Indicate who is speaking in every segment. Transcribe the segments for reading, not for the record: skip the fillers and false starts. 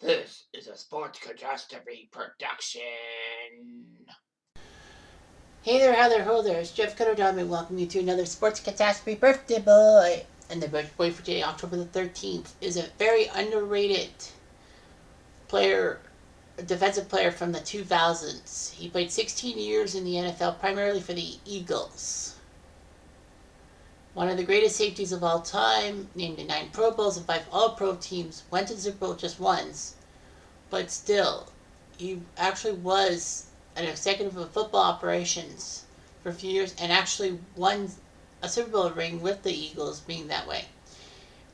Speaker 1: This is a Sports Catastrophe production.
Speaker 2: Hey there, how there, ho there. It's Jeff Cutastrophe welcoming you to another Sports Catastrophe birthday boy. And the birthday boy for today, October the 13th, is a very underrated player, a defensive player from the 2000s. He played 16 years in the NFL, primarily for the Eagles. One of the greatest safeties of all time, named in 9 Pro Bowls and 5 All-Pro teams, went to the Super Bowl just once. But still, he actually was an executive of football operations for a few years and actually won a Super Bowl ring with the Eagles being that way.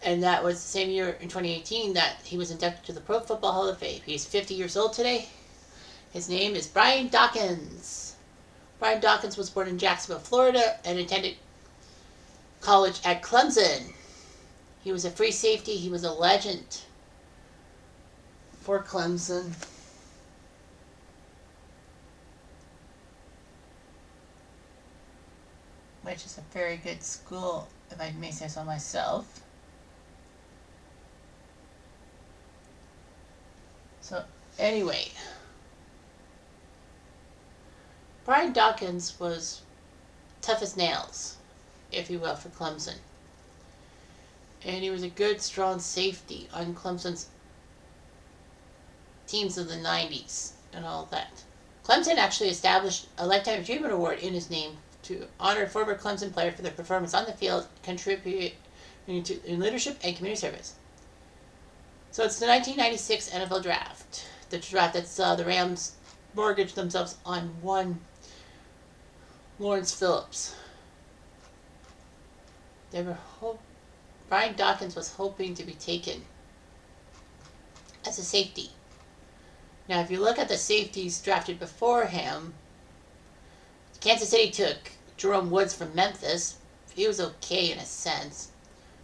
Speaker 2: And that was the same year in 2018 that he was inducted to the Pro Football Hall of Fame. He's 50 years old today. His name is Brian Dawkins. Brian Dawkins was born in Jacksonville, Florida and attended college at Clemson. He was a free safety. He was a legend for Clemson. Which is a very good school, if I may say so myself. So, anyway, Brian Dawkins was tough as nails, if you will, for Clemson. And he was a good, strong safety on Clemson's teams of the 90s and all that. Clemson actually established a Lifetime Achievement Award in his name to honor a former Clemson player for their performance on the field, contributing in leadership and community service. So it's the 1996 NFL Draft. The draft that saw the Rams mortgage themselves on one Lawrence Phillips. Brian Dawkins was hoping to be taken as a safety. Now, if you look at the safeties drafted before him, Kansas City took Jerome Woods from Memphis. He was okay in a sense.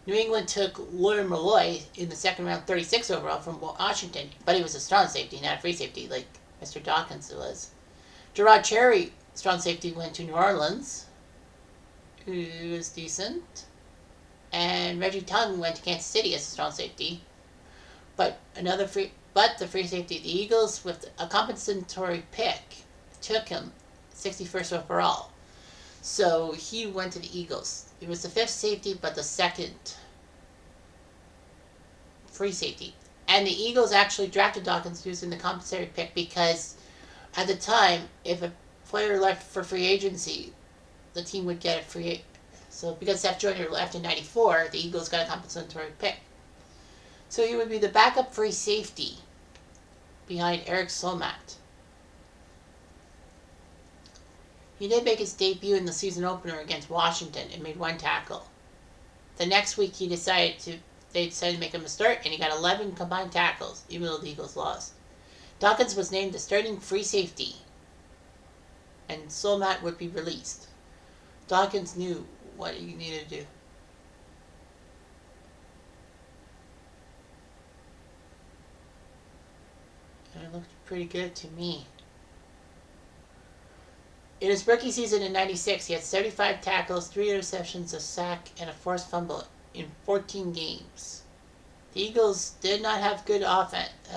Speaker 2: New England took Lawyer Malloy in the second round, 36 overall from Washington, but he was a strong safety, not a free safety like Mr. Dawkins was. Gerard Cherry, strong safety, went to New Orleans, who was decent. And Reggie Tongue went to Kansas City as a strong safety. But the free safety, the Eagles, with a compensatory pick, took him 61st overall. So he went to the Eagles. He was the 5th safety, but the 2nd free safety. And the Eagles actually drafted Dawkins using the compensatory pick because at the time, if a player left for free agency, the team would get a free. So because Seth Joyner left in 94, the Eagles got a compensatory pick. So he would be the backup free safety behind Eric Slomat. He did make his debut in the season opener against Washington and made 1 tackle. The next week they decided to make him a start, and he got 11 combined tackles, even though the Eagles lost. Dawkins was named the starting free safety, and Slomat would be released. Dawkins knew what he needed to do. And it looked pretty good to me. In his rookie season in 96, he had 75 tackles, 3 interceptions, a sack, and a forced fumble in 14 games. The Eagles did not have good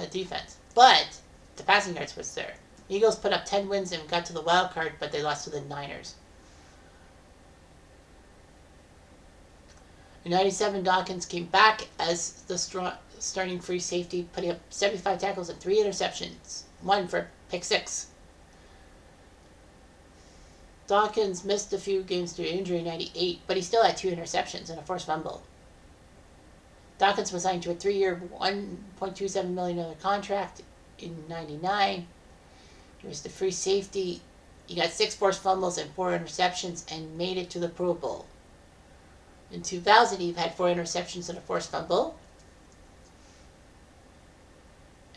Speaker 2: defense, but the passing yards was there. The Eagles put up 10 wins and got to the wild card, but they lost to the Niners. In 97, Dawkins came back as the starting free safety, putting up 75 tackles and 3 interceptions, 1 for pick 6. Dawkins missed a few games due to injury in 98, but he still had 2 interceptions and a forced fumble. Dawkins was signed to a 3-year, $1.27 million contract in 99. He was the free safety. He got 6 forced fumbles and 4 interceptions and made it to the Pro Bowl. In 2000, he had 4 interceptions and a forced fumble.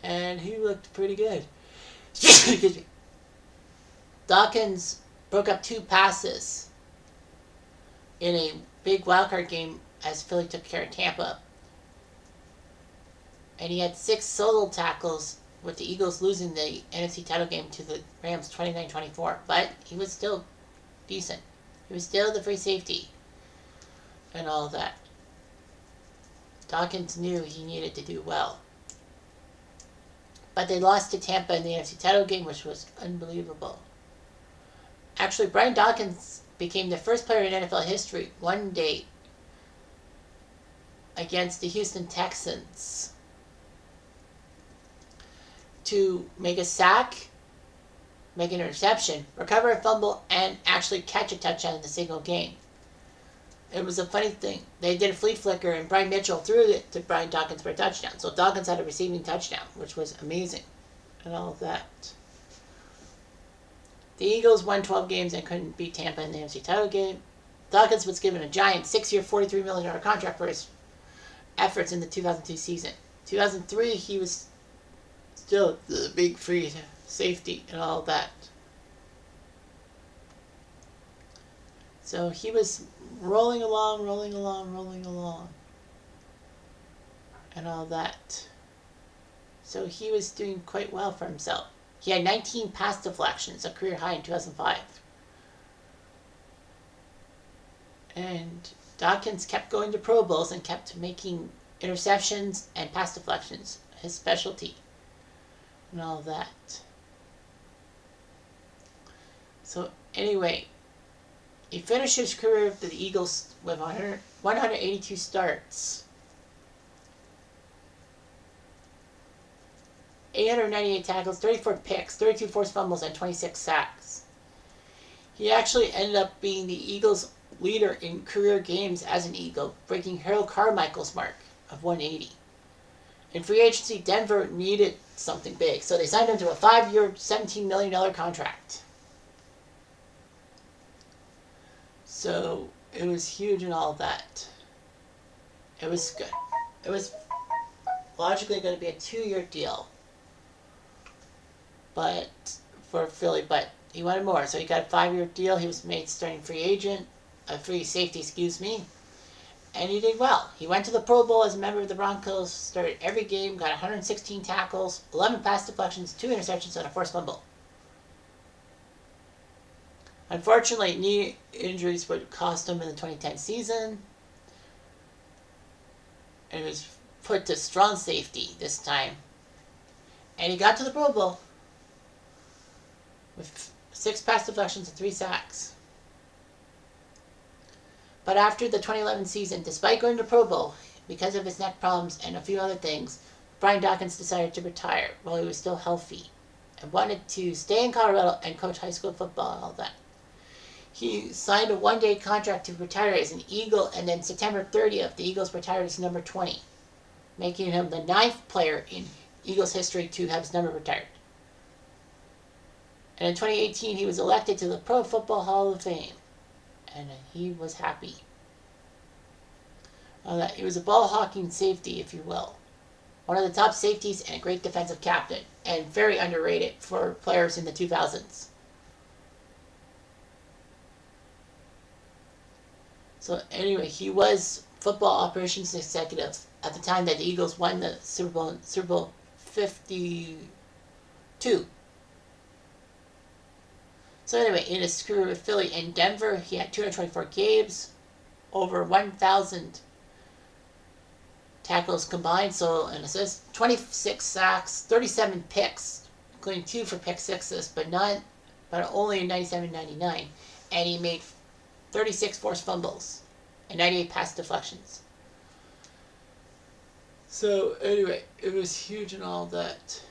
Speaker 2: And he looked pretty good. Excuse me. Dawkins broke up 2 passes in a big wildcard game as Philly took care of Tampa. And he had 6 solo tackles with the Eagles losing the NFC title game to the Rams 29-24. But he was still decent. He was still the free safety and all that. Dawkins knew he needed to do well. but they lost to Tampa in the NFC title game, which was unbelievable. Actually, Brian Dawkins became the first player in NFL history one day against the Houston Texans to make a sack, make an interception, recover a fumble, and actually catch a touchdown in the single game. It was a funny thing. They did a flea flicker, and Brian Mitchell threw it to Brian Dawkins for a touchdown. So Dawkins had a receiving touchdown, which was amazing, and all of that. The Eagles won 12 games and couldn't beat Tampa in the NFC title game. Dawkins was given a giant 6-year, $43 million contract for his efforts in the 2002 season. 2003, he was still the big free safety and all that. So he was rolling along, and all that. So he was doing quite well for himself. He had 19 pass deflections, a career high in 2005. And Dawkins kept going to Pro Bowls and kept making interceptions and pass deflections, his specialty, and all that. So anyway, he finished his career for the Eagles with 182 starts, 898 tackles, 34 picks, 32 forced fumbles, and 26 sacks. He actually ended up being the Eagles' leader in career games as an Eagle, breaking Harold Carmichael's mark of 180. In free agency, Denver needed something big, so they signed him to a 5-year, $17 million contract. So it was huge and all that. It was good. It was logically going to be a 2-year deal, but for Philly, but he wanted more, so he got a 5-year deal. He was made starting free safety, and he did well. He went to the Pro Bowl as a member of the Broncos, started every game, got 116 tackles, 11 pass deflections, 2 interceptions, and a forced fumble. Unfortunately, knee injuries would cost him in the 2010 season, and he was put to strong safety this time. And he got to the Pro Bowl with 6 pass deflections and 3 sacks. But after the 2011 season, despite going to Pro Bowl, because of his neck problems and a few other things, Brian Dawkins decided to retire while he was still healthy and wanted to stay in Colorado and coach high school football and all that. He signed a 1-day contract to retire as an Eagle, and then September 30th, the Eagles retired his number 20, making him the 9th player in Eagles history to have his number retired. And in 2018, he was elected to the Pro Football Hall of Fame, and he was happy. He was a ball-hawking safety, if you will. One of the top safeties and a great defensive captain, and very underrated for players in the 2000s. So anyway, he was football operations executive at the time that the Eagles won the Super Bowl 52. So anyway, in his career with Philly and Denver, he had 224 games, over 1,000 tackles combined, so an assist, 26 sacks, 37 picks, including 2 for pick sixes, but only in 97-99, and he made 36 forced fumbles and 98 pass deflections. So anyway, it was huge and all that.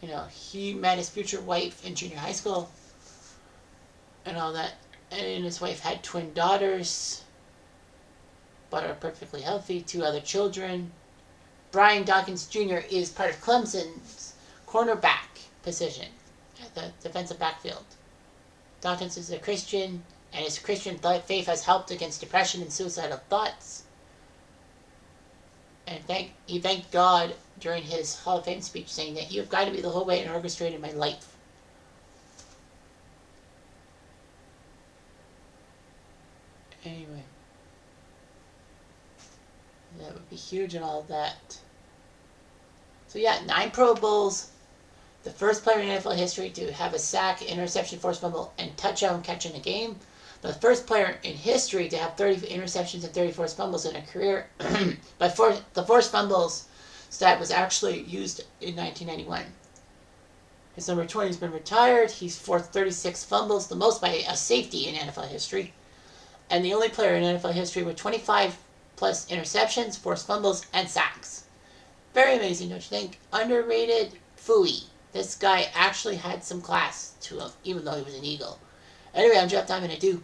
Speaker 2: You know, he met his future wife in junior high school and all that, and his wife had twin daughters, but are perfectly healthy, 2 other children. Brian Dawkins Jr. is part of Clemson's cornerback position at the defensive backfield. Dawkins is a Christian, and his Christian faith has helped against depression and suicidal thoughts. And he thanked God during his Hall of Fame speech, saying that "You have guided me the whole way and orchestrated my life." Anyway, that would be huge and all that. So yeah, 9 Pro Bowls. The first player in NFL history to have a sack, interception, forced fumble, and touchdown catch in a game. The first player in history to have 30 interceptions and 30 forced fumbles in a career. But for the forced fumbles, stat was actually used in 1991. His number 20 has been retired. He's forced 36 fumbles, the most by a safety in NFL history, and the only player in NFL history with 25 plus interceptions, forced fumbles, and sacks. Very amazing, don't you think? Underrated Fooey. This guy actually had some class to him, even though he was an Eagle. Anyway, I'm Jeff Diamond. I do